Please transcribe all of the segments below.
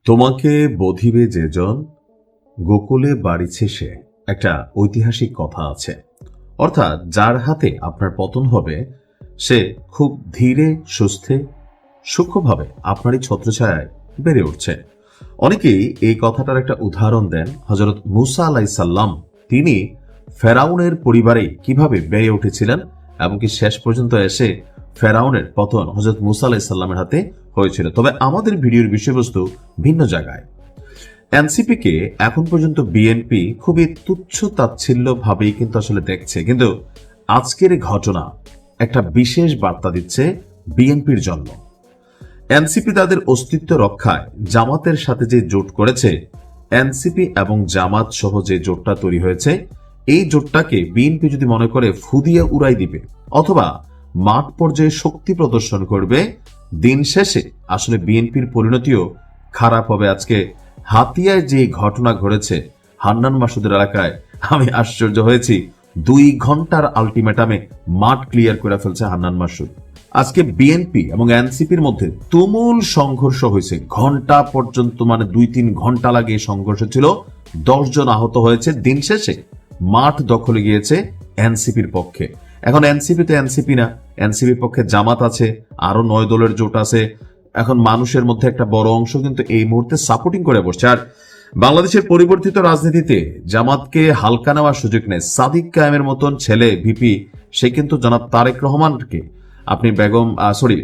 তোমাকে বধিবে যেজন গোকুলে বাড়িছে সে, একটা ঐতিহাসিক কথা আছে। অর্থাৎ যার হাতে আপনার পতন হবে সে খুব ধীরে সুস্থে সূক্ষ্মভাবে আপনারই ছত্রছায়ায় বেড়ে উঠছে। অনেকেই এই কথাটার একটা উদাহরণ দেন হযরত মুসা আলাইসাল্লাম। তিনি ফেরাউনের পরিবারে কিভাবে বেড়ে উঠেছিলেন এবং কি শেষ পর্যন্ত এসে ফেরাউনের পতন হযরত মুসা আলাইসাল্লামের হাতে হয়েছিল। তবে আমাদের ভিডিওর বিষয়বস্তু ভিন্ন জায়গায়। এনসিপিকে এখন পর্যন্ত বিএনপি খুবই তুচ্ছ তাচ্ছিল্য ভাবেই কিন্তু আসলে দেখছে, কিন্তু আজকের ঘটনা একটা বিশেষ বার্তা দিচ্ছে বিএনপির জন্য। এনসিপি তাদের অস্তিত্ব রক্ষায় জামাতের সাথে যে জোট করেছে, এনসিপি এবং জামাত সহ যে জোটটা তৈরি হয়েছে, এই জোটটাকে বিএনপি যদি মনে করে ফুদিয়ে উড়াই দিবে অথবা মাঠ পর্যায়ে শক্তি প্রদর্শন করবে, দিন শেষে আসলে বিএনপির পরিণতিও খারাপ হবে। আজকে হাতিয়ায় যে ঘটনা ঘটেছে হান্নান মাসুদের এলাকায়, আমি আশ্চর্য হয়েছি। 2 ঘন্টার আলটিমেটামে মাঠ ক্লিয়ার করে ফেলছে হান্নান মাসুদ। আজকে বিএনপি এবং এনসিপির মধ্যে তুমুল সংঘর্ষ হয়েছে, ঘন্টা পর্যন্ত, মানে 2-3 ঘন্টা লাগে সংঘর্ষ ছিল। 10 জন আহত হয়েছে। দিন শেষে মাঠ দখলে গিয়েছে এনসিপির পক্ষে। এখন এনসিপি তো এনসিপি না, এনসিপির পক্ষে জামাত আছে, আরো 9 দলের জোট আছে। এখন মানুষের মধ্যে একটা বড় অংশ কিন্তু এই মুহূর্তে সাপোর্টিং করে বসছে। আর বাংলাদেশের পরিবর্তিত রাজনীতিতে জামাতকে হালকা নেওয়ার সুযোগ নেই। সাদিক কায়েমের মতন ছেলে ভিপি, সে কিন্তু জনাব তারেক রহমানকে আপনি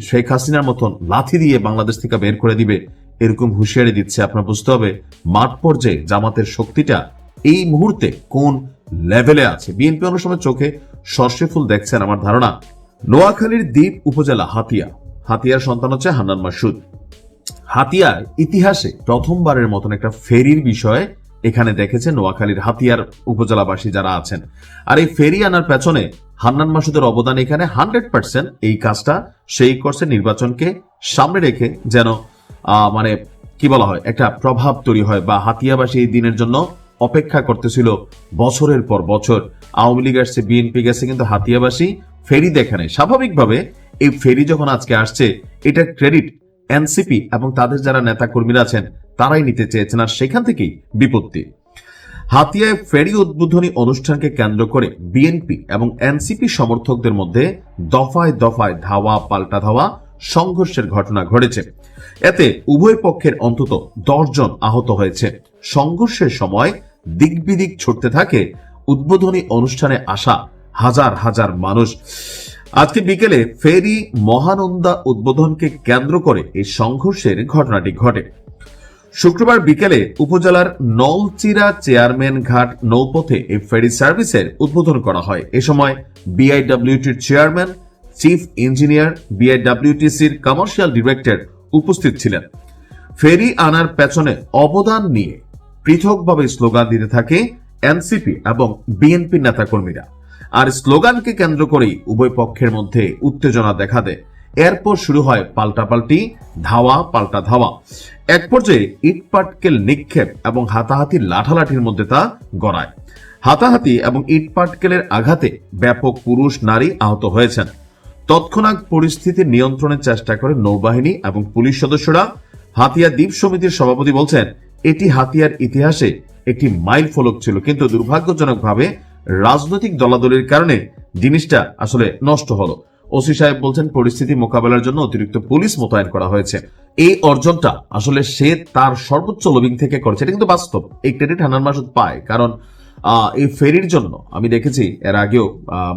শেখ হাসিনার মতন লাথি দিয়ে বাংলাদেশ থেকে বের করে দিবে, এরকম হুঁশিয়ারি দিচ্ছে। আপনার বুঝতে হবে মাঠ পর্যায়ে জামাতের শক্তিটা এই মুহূর্তে কোন লেভেলে আছে। বিএনপি অনেক সময় চোখে সর্ষে ফুল দেখছেন আমার ধারণা। নোয়াখালীর দ্বীপ উপজেলা হাতিয়ার সন্তান হচ্ছে হান্নান মাসুদ। হাতিয়ার ইতিহাসে প্রথমবারের মতন একটা ফেরির বিষয় এখানে দেখেছে নোয়াখালীর হাতিয়ার উপজেলাবাসী যারা আছেন। আর এই ফেরি আনার পেছনে হান্নান মাসুদের অবদান এখানে 100%। এই কাজটা সেই করছে নির্বাচনকে সামনে রেখে, যেন মানে কি বলা হয়, একটা প্রভাব তৈরি হয়, বা হাতিয়াবাসী এই দিনের জন্য অপেক্ষা করতেছিল বছরের পর বছর। আওয়ামী লীগ আসছে, বিএনপি গেছে, কিন্তু হাতিয়াবাসী ফেরি দেখে নেই। স্বাভাবিকভাবে এই ফেরি যখন আজকে আসছে, এটা ক্রেডিট এনসিপি এবং তাদের যারা নেতা কর্মীরা আছেন তারাই নিতে চেয়েছেন, আর সেখান থেকেই বিপত্তি। হাতিয়ায় ফেরি উদ্বোধনী অনুষ্ঠানকে কেন্দ্র করে বিএনপি এবং এনসিপি সমর্থকদের মধ্যে দফায় দফায় ধাওয়া পাল্টা ধাওয়া সংঘর্ষের ঘটনা ঘটেছে। এতে উভয় পক্ষের অন্তত 10 জন আহত হয়েছে। সংঘর্ষের সময় দিকবিদিক ছুটতে থাকে উদ্বোধনী অনুষ্ঠানে আসা হাজার হাজার মানুষ। আজকে বিকেলে ফেরি মহানন্দা উদ্বোধনকে কেন্দ্র করে এই সংঘর্ষের ঘটনাটি ঘটে। শুক্রবার বিকেলে উপজেলার নলচিরা চেয়ারম্যান ঘাট নৌপথে এই ফেরি সার্ভিসের উদ্বোধন করা হয়। এ সময় বিআইডব্লিউটির চেয়ারম্যান, চিফ ইঞ্জিনিয়ার, বিআইডব্লিউটিসির কমার্শিয়াল ডিরেক্টর উপস্থিত ছিলেন। ফেরি আনার পেছনে অবদান নিয়ে পৃথকভাবে স্লোগান দিতে থাকে এনসিপি এবং বিএনপি নেতাকর্মীরা। আর স্লোগানকে কেন্দ্র করেই উভয় পক্ষের মধ্যে উত্তেজনা দেখা দেয়। এরপর শুরু হয় পাল্টাপাল্টি, ধাওয়া পাল্টা ধাওয়া। এক পর্যায়ে ইটপাটকেল নিক্ষেপ এবং হাতাহাতি লাঠালাঠির মধ্যে তা গড়ায়। হাতাহাতি এবং ইটপাটকেলের আঘাতে ব্যাপক পুরুষ নারী আহত হয়েছেন। তৎক্ষণাৎ পরিস্থিতি নিয়ন্ত্রণের চেষ্টা করে নৌবাহিনী এবং পুলিশ সদস্যরা। হাতিয়া দ্বীপ সমিতির সভাপতি বলছেন, এটি হাতিয়ার ইতিহাসে একটি মাইল ফলক ছিল, কিন্তু দুর্ভাগ্যজনকভাবে রাজনৈতিক দলাদলির কারণে জিনিসটা আসলে নষ্ট হলো। ওসি সাহেব বলছেন, পরিস্থিতি মোকাবেলার জন্য অতিরিক্ত পুলিশ মোতায়েন করা হয়েছে। এই অর্জনটা আসলে সে তার সর্বোচ্চ লবিং থেকে করেছে, এটা কিন্তু বাস্তব। এই ক্রেডিট হান্নান মাসুদ পায়, কারণ এই ফেরির জন্য আমি দেখেছি এর আগেও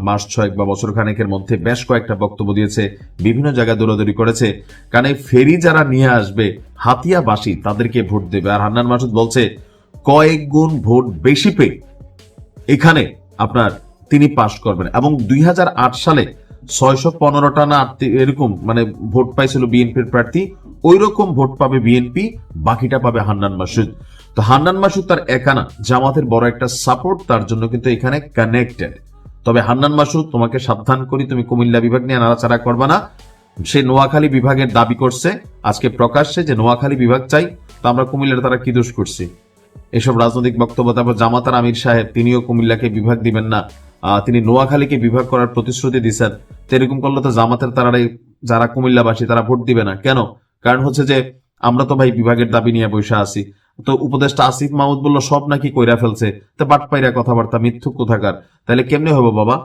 মাস 6 বা বছর খানেকের মধ্যে বেশ কয়েকটা বক্তব্য দিয়েছে, বিভিন্ন জায়গায় দৌড়াদৌড়ি করেছে, কারণ এই ফেরি যারা নিয়ে আসবে হাতিয়াবাসী তাদেরকে ভোট দেবে। আর হান্নান মাসুদ বলছে কয়েক গুণ ভোট বেশি পেয়ে এখানে আপনার তিনি পাশ করবেন। এবং 2008 সালে 615টা না এরকম মানে ভোট পাইছিল বিএনপির প্রার্থী, ওই রকম ভোট পাবে বিএনপি, বাকিটা পাবে হান্নান মাসুদ। তো হান্নান মাসুদ তার একানা, জামাতের বড় একটা সাপোর্ট তার জন্য কিন্তু এখানে কানেক্টেড। তবে হান্নান মাসুদ, তোমাকে সাবধান করি, তুমি কুমিল্লা বিভাগ নিয়ে নাড়াচাড়া করবা না। সে নোয়াখালী বিভাগের দাবি করছে আজকে প্রকাশ্যে যে নোয়াখালী বিভাগ চাই, তো আমরা কুমিল্লার তারা কি দোষ করছি? এসব রাজনৈতিক বক্তব্য। তারপর জামাতার আমির সাহেব, তিনিও কুমিল্লাকে বিভাগ দিবেন না, তিনি নোয়াখালীকে বিভাগ করার প্রতিশ্রুতি দিচ্ছেন। তো এরকম করলে তো জামাতের তারাই যারা কুমিল্লাবাসী তারা ভোট দিবে না। কেন? কারণ হচ্ছে যে আমরা তো ভাই বিভাগের দাবি নিয়ে বসে আছি। তো উপদেষ্টা আসিফ মাহমুদ বলল সব নাকি কইরা ফেলছে, তো বাটপাইরা কথাবার্তা, মিথ্যুক কোথাকার। তাহলে কেমনে হবে বাবা?